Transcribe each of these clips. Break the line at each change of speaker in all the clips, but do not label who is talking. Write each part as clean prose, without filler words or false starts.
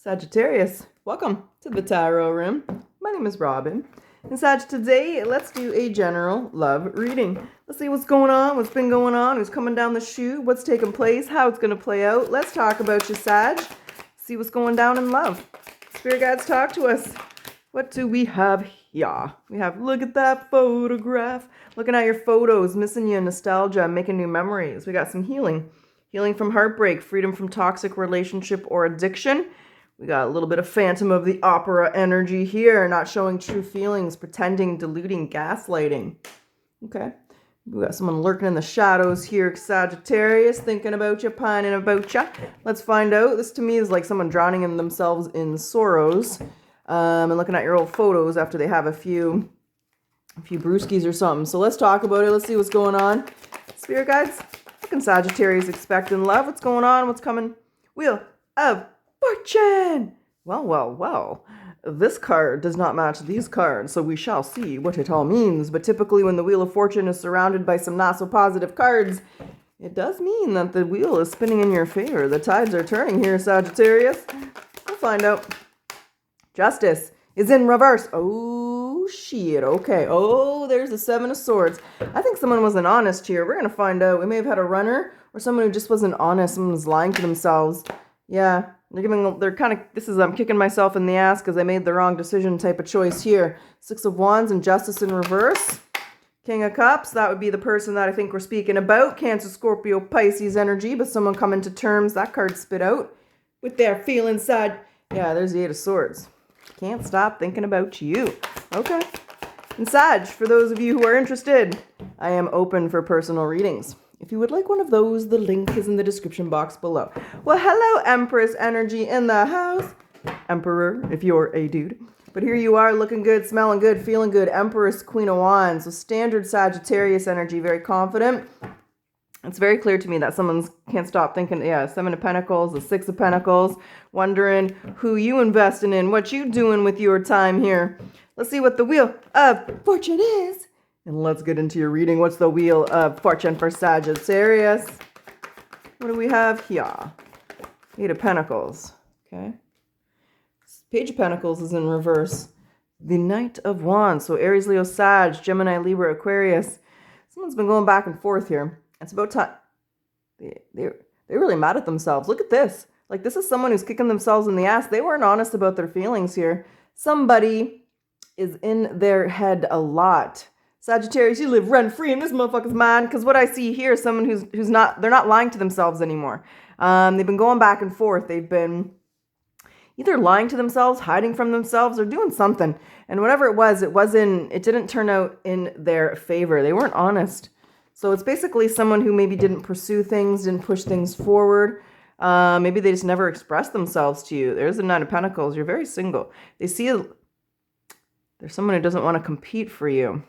Sagittarius, welcome to the Tarot Room. My name is Robyn. And Sag, today let's do a general love reading. Let's see what's going on, what's been going on, who's coming down the chute, what's taking place, how it's going to play out. Let's talk about you, Sag. See what's going down in love. Spirit guides, talk to us. What do we have here? We have, look at that photograph. Looking at your photos, missing you, nostalgia, making new memories. We got some healing. Healing from heartbreak, freedom from toxic relationship or addiction. We got a little bit of Phantom of the Opera energy here, not showing true feelings, pretending, deluding, gaslighting. Okay. We got someone lurking in the shadows here, Sagittarius, thinking about you, pining about you. Let's find out. This to me is like someone drowning in themselves in sorrows. And looking at your old photos after they have a few brewskis or something. So let's talk about it. Let's see what's going on. Spirit guides, what can Sagittarius expect in love? What's going on? What's coming? Wheel of Fortune! Well. This card does not match these cards, so we shall see what it all means. But typically when the Wheel of Fortune is surrounded by some not so positive cards, it does mean that the wheel is spinning in your favor. The tides are turning here, Sagittarius. We'll find out. Justice is in reverse. Oh, shit. Okay. Oh, there's the Seven of Swords. I think someone wasn't honest here. We're going to find out. We may have had a runner or someone who just wasn't honest. Someone was lying to themselves. Yeah. I'm kicking myself in the ass because I made the wrong decision type of choice here. Six of Wands and Justice in reverse. King of Cups, that would be the person that I think we're speaking about. Cancer, Scorpio, Pisces energy, but someone coming to terms. That card spit out with their feelings side. Yeah, there's the Eight of Swords. Can't stop thinking about you. Okay. And Sag, for those of you who are interested, I am open for personal readings. If you would like one of those, the link is in the description box below. Well, hello, Empress energy in the house. Emperor, if you're a dude. But here you are, looking good, smelling good, feeling good. Empress, Queen of Wands. So standard Sagittarius energy, very confident. It's very clear to me that someone can't stop thinking, yeah, Seven of Pentacles, the Six of Pentacles, wondering who you investing in, what you doing with your time here. Let's see what the Wheel of Fortune is. And let's get into your reading. What's the Wheel of Fortune for Sagittarius? What do we have here? Eight of Pentacles. Okay. Page of Pentacles is in reverse. The Knight of Wands. So Aries, Leo, Sag, Gemini, Libra, Aquarius. Someone's been going back and forth here. It's about time. They're really mad at themselves. Look at this. Like, this is someone who's kicking themselves in the ass. They weren't honest about their feelings here. Somebody is in their head a lot. Sagittarius, you live rent-free in this motherfucker's mind, because what I see here is someone who's not, they're not lying to themselves anymore. They've been going back and forth. They've been either lying to themselves, hiding from themselves, or doing something. And whatever it was, it didn't turn out in their favor. They weren't honest. So it's basically someone who maybe didn't pursue things, didn't push things forward. Maybe they just never expressed themselves to you. There's the Nine of Pentacles. You're very single. There's someone who doesn't want to compete for you.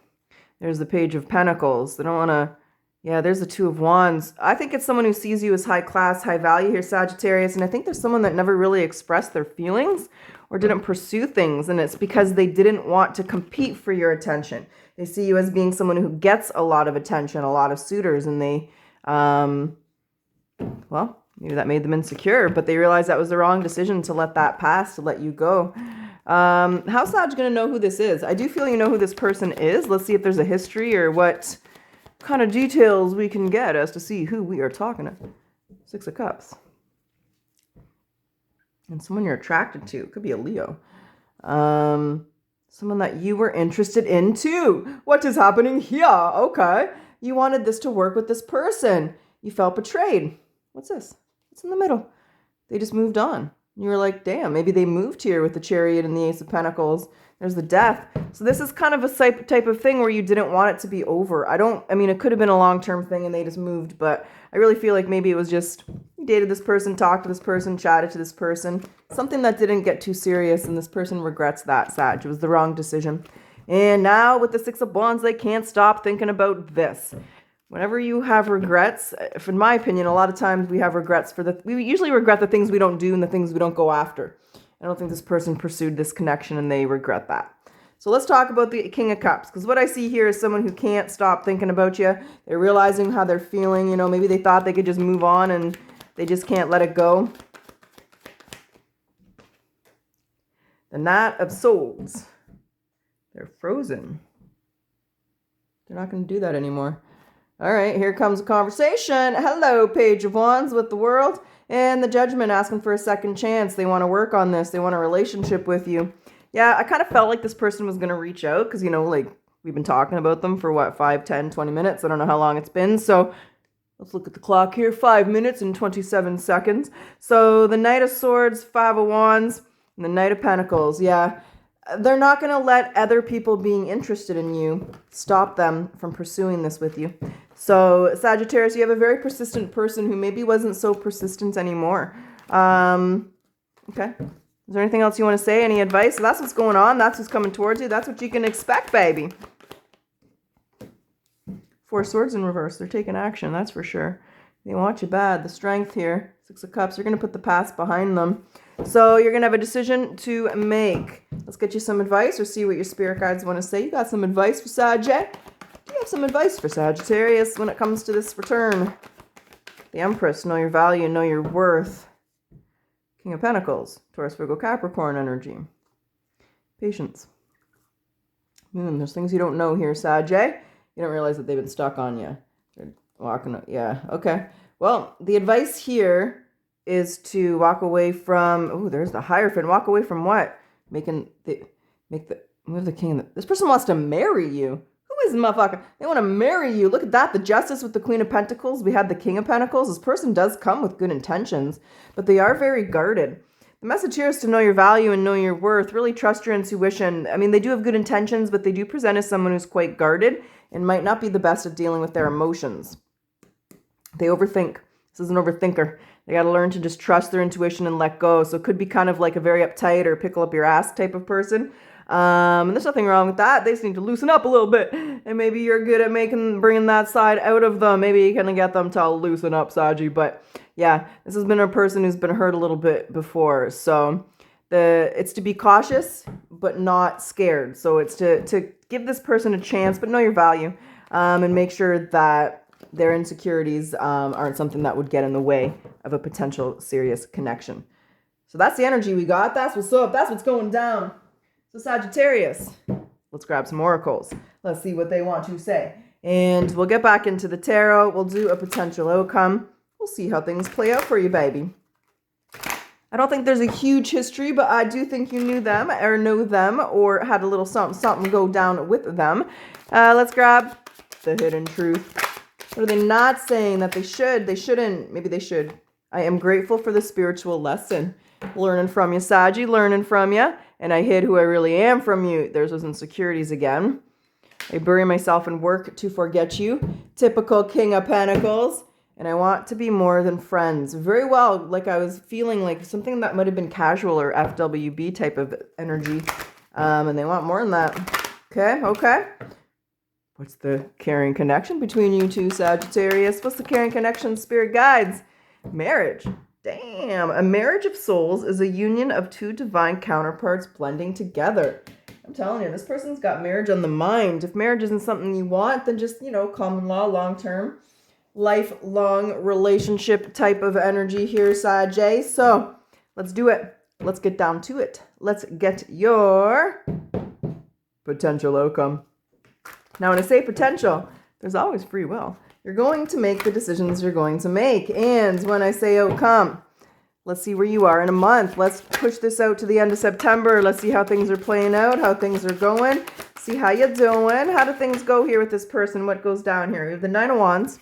There's the Page of Pentacles. They don't want to, yeah, there's the Two of Wands. I think it's someone who sees you as high class, high value here, Sagittarius. And I think there's someone that never really expressed their feelings or didn't pursue things. And it's because they didn't want to compete for your attention. They see you as being someone who gets a lot of attention, a lot of suitors. And they, well, maybe that made them insecure, but they realized that was the wrong decision to let that pass, to let you go. How's Sag going to know who this is? I do feel you know who this person is. Let's see if there's a history or what kind of details we can get as to see who we are talking to. Six of Cups. And someone you're attracted to. It could be a Leo. Someone that you were interested in too. What is happening here? Okay. You wanted this to work with this person. You felt betrayed. What's this? What's in the middle? They just moved on. You were like, damn, maybe they moved here with the Chariot and the Ace of Pentacles. There's the Death. So this is kind of a type of thing where you didn't want it to be over. I mean, it could have been a long-term thing and they just moved, but I really feel like maybe it was just you dated this person, talked to this person, chatted to this person. Something that didn't get too serious, and this person regrets that, Sag. It was the wrong decision. And now with the Six of Wands, they can't stop thinking about this. Whenever you have regrets, in my opinion, a lot of times we have regrets we usually regret the things we don't do and the things we don't go after. I don't think this person pursued this connection and they regret that. So let's talk about the King of Cups, because what I see here is someone who can't stop thinking about you. They're realizing how they're feeling. You know, maybe they thought they could just move on and they just can't let it go. The Knight of Swords. They're frozen. They're not going to do that anymore. All right, here comes a conversation. Hello, Page of Wands with the World. And the Judgment asking for a second chance. They want to work on this. They want a relationship with you. Yeah, I kind of felt like this person was going to reach out because, like, we've been talking about them for, 5, 10, 20 minutes? I don't know how long it's been. So let's look at the clock here. 5 minutes and 27 seconds. So the Knight of Swords, 5 of Wands, and the Knight of Pentacles. Yeah, they're not going to let other people being interested in you stop them from pursuing this with you. So Sagittarius, you have a very persistent person who maybe wasn't so persistent anymore. Okay. Is there anything else you want to say? Any advice? So that's what's going on. That's what's coming towards you. That's what you can expect, baby. 4 Swords in reverse. They're taking action, that's for sure. They want you bad. The Strength here. 6 of Cups. You're going to put the past behind them. So you're going to have a decision to make. Let's get you some advice or see what your spirit guides want to say. You got some advice for Sagittarius? Do you have some advice for Sagittarius when it comes to this return? The Empress. Know your value. Know your worth. King of Pentacles. Taurus, Virgo, Capricorn energy. Patience. There's things you don't know here, Sagittarius. You don't realize that they've been stuck on you. They're walking. Yeah. Okay. Well, the advice here is to walk away from. Oh, there's the Hierophant. Walk away from what? Move the King. This person wants to marry you. Who is the motherfucker? They want to marry you. Look at that. The Justice with the Queen of Pentacles. We had the King of Pentacles. This person does come with good intentions, but they are very guarded. The message here is to know your value and know your worth. Really trust your intuition. I mean, they do have good intentions, but they do present as someone who's quite guarded and might not be the best at dealing with their emotions. They overthink. This is an overthinker. They got to learn to just trust their intuition and let go. So it could be kind of like a very uptight or pickle up your ass type of person. And there's nothing wrong with that. They just need to loosen up a little bit. And maybe you're good at bringing that side out of them. Maybe you can get them to loosen up, Saji. But yeah, this has been a person who's been hurt a little bit before. So it's to be cautious, but not scared. So it's to give this person a chance, but know your value. And make sure that their insecurities aren't something that would get in the way of a potential serious connection. So that's the energy we got. That's what's up. That's what's going down. So Sagittarius, let's grab some oracles. Let's see what they want to say. And we'll get back into the tarot. We'll do a potential outcome. We'll see how things play out for you, baby. I don't think there's a huge history, but I do think you knew them or know them or had a little something go down with them. Let's grab the hidden truth. What are they not saying that they should? They shouldn't. Maybe they should. I am grateful for the spiritual lesson. Learning from you, Saji, learning from you. And I hid who I really am from you. There's those insecurities again. I bury myself in work to forget you. Typical King of Pentacles. And I want to be more than friends. Very well. Like I was feeling like something that might have been casual or FWB type of energy. And they want more than that. Okay. What's the caring connection between you two, Sagittarius? What's the caring connection, spirit guides? Marriage. Damn. A marriage of souls is a union of two divine counterparts blending together. I'm telling you, this person's got marriage on the mind. If marriage isn't something you want, then just, common law, long-term, lifelong relationship type of energy here, Sag. So let's do it. Let's get down to it. Let's get your potential outcome. Now, when I say potential, there's always free will. You're going to make the decisions you're going to make. And when I say outcome, let's see where you are in a month. Let's push this out to the end of September. Let's see how things are playing out, how things are going. See how you're doing. How do things go here with this person? What goes down here? We have the 9 of Wands.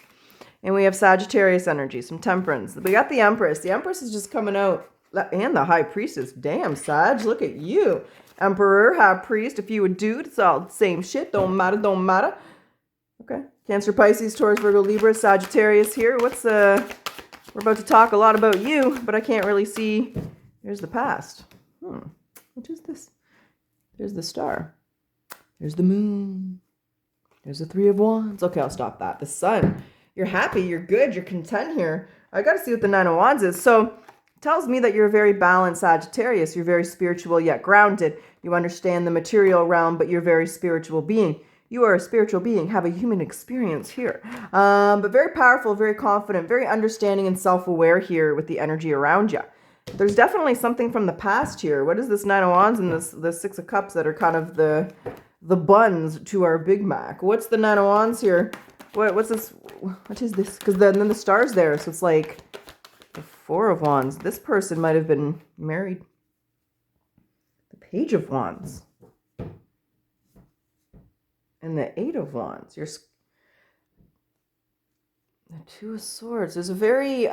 And we have Sagittarius energy, some temperance. We got the Empress. The Empress is just coming out. And the High Priestess. Damn, Sag, look at you. Emperor, High Priest. If you a dude, it's all the same shit. Don't matter. Okay. Cancer, Pisces, Taurus, Virgo, Libra, Sagittarius here. We're about to talk a lot about you, but I can't really see. There's the past. What is this? There's the star. There's the moon. There's the 3 of Wands. Okay, I'll stop that. The Sun. You're happy. You're good. You're content here. I got to see what the 9 of Wands is. So it tells me that you're a very balanced Sagittarius. You're very spiritual yet grounded. You understand the material realm, but you're a very spiritual being. You are a spiritual being, have a human experience here. But very powerful, very confident, very understanding and self-aware here with the energy around you. There's definitely something from the past here. What is this Nine of Wands and this Six of Cups that are kind of the buns to our Big Mac? What's the Nine of Wands here? What's this? What is this? Because then the star's there, so it's like the Four of Wands. This person might have been married. The Page of Wands. And the Eight of Wands. The Two of Swords. There's a very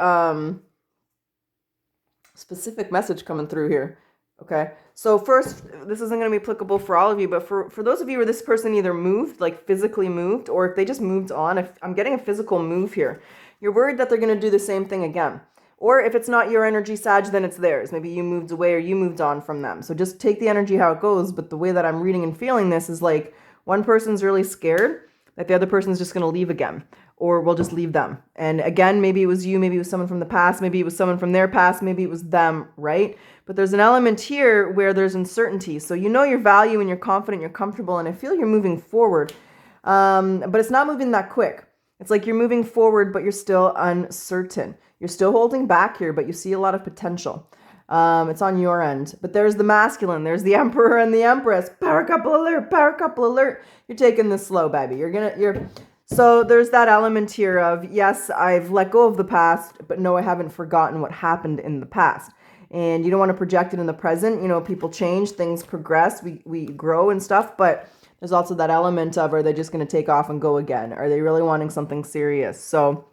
specific message coming through here. Okay, so first, this isn't going to be applicable for all of you, but for those of you where this person either moved, like physically moved, or if they just moved on, if I'm getting a physical move here, you're worried that they're going to do the same thing again. Or if it's not your energy, Sag, then it's theirs. Maybe you moved away or you moved on from them. So just take the energy how it goes, but the way that I'm reading and feeling this is like one person's really scared that the other person's just going to leave again, or we'll just leave them. And again, maybe it was you, maybe it was someone from the past, maybe it was someone from their past, maybe it was them, right? But there's an element here where there's uncertainty. So you know your value and you're confident, you're comfortable, and I feel you're moving forward. But it's not moving that quick. It's like you're moving forward, but you're still uncertain. You're still holding back here, but you see a lot of potential. It's on your end. But there's the masculine. There's the Emperor and the Empress. Power couple alert, power couple alert. You're taking this slow, baby. So there's that element here of, yes, I've let go of the past, but no, I haven't forgotten what happened in the past. And you don't want to project it in the present. You know, people change, things progress, we grow and stuff, but there's also that element of, are they just going to take off and go again? Are they really wanting something serious? So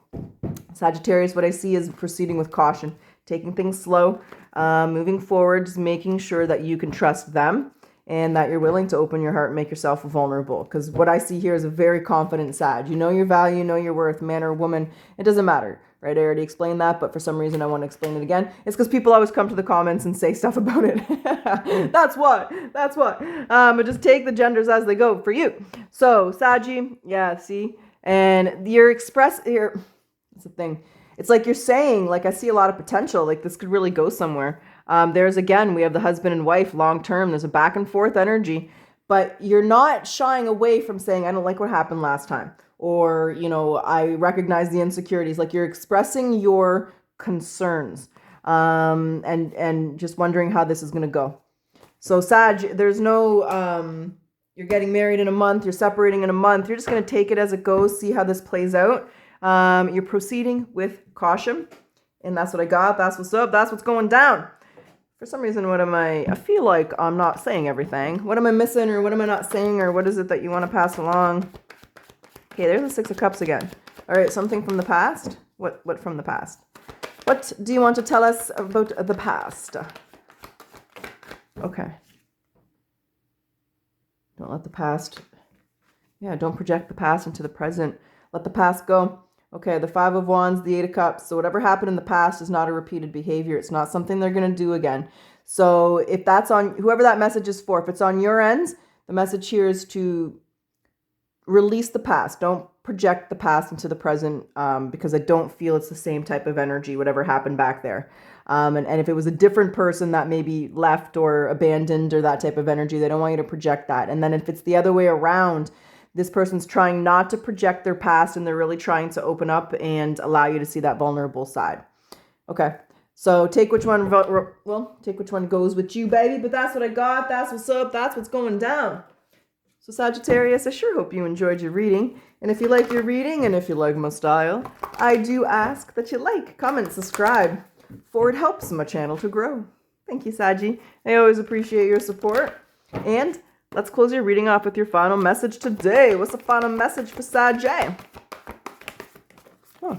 Sagittarius, what I see is proceeding with caution, taking things slow, moving forward, just making sure that you can trust them and that you're willing to open your heart and make yourself vulnerable. Because what I see here is a very confident Sag. You know your value, you know your worth, man or woman. It doesn't matter, right? I already explained that, but for some reason I want to explain it again. It's because people always come to the comments and say stuff about it. That's what. But just take the genders as they go for you. So, Saggy, yeah, see? And you're here. That's the thing. It's like you're saying, like, I see a lot of potential. Like, this could really go somewhere. There's, again, we have the husband and wife long term. There's a back and forth energy. But you're not shying away from saying, I don't like what happened last time. Or, you know, I recognize the insecurities. Like, you're expressing your concerns and just wondering how this is going to go. So, Sag, there's no, you're getting married in a month. You're separating in a month. You're just going to take it as it goes, see how this plays out. You're proceeding with caution, and that's what I got. That's what's up. That's what's going down. For some reason, I feel like I'm not saying everything. What am I missing, or what am I not saying, or what is it that you want to pass along? Okay, there's the Six of Cups again. All right, something from the past. What from the past? What do you want to tell us about the past? Okay. Don't let the past, don't project the past into the present. Let the past go. Okay, the Five of Wands, the Eight of Cups. So whatever happened in the past is not a repeated behavior. It's not something they're going to do again. So if that's on, whoever that message is for, if it's on your end, the message here is to release the past. Don't project the past into the present because I don't feel it's the same type of energy, whatever happened back there. And if it was a different person that maybe left or abandoned or that type of energy, they don't want you to project that. And then if it's the other way around, this person's trying not to project their past and they're really trying to open up and allow you to see that vulnerable side. Okay, so take which one goes with you, baby. But that's what I got. That's what's up. That's what's going down. So Sagittarius, I sure hope you enjoyed your reading. And if you like your reading and if you like my style, I do ask that you like, comment, subscribe, for it helps my channel to grow. Thank you, Saggy. I always appreciate your support. And let's close your reading off with your final message today. What's the final message for Sag? Oh,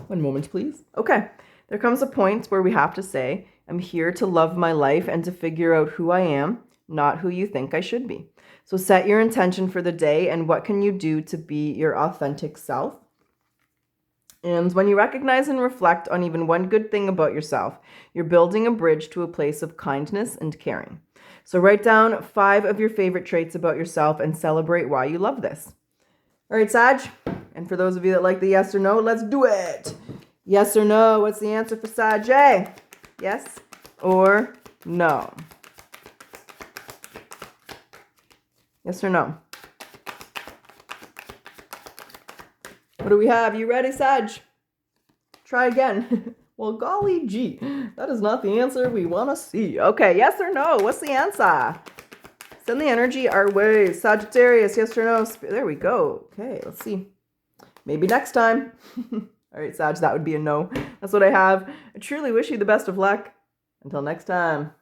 one moment, please. Okay, there comes a point where we have to say, I'm here to love my life and to figure out who I am, not who you think I should be. So set your intention for the day and what can you do to be your authentic self. And when you recognize and reflect on even one good thing about yourself, you're building a bridge to a place of kindness and caring. So write down 5 of your favorite traits about yourself and celebrate why you love this. All right, Sag. And for those of you that like the yes or no, let's do it. Yes or no? What's the answer for Sag? Yes or no? Yes or no? What do we have? You ready, Sag? Try again. Well, golly gee, that is not the answer we want to see. Okay, yes or no? What's the answer? Send the energy our way. Sagittarius, yes or no? There we go. Okay, let's see. Maybe next time. All right, Sag, that would be a no. That's what I have. I truly wish you the best of luck. Until next time.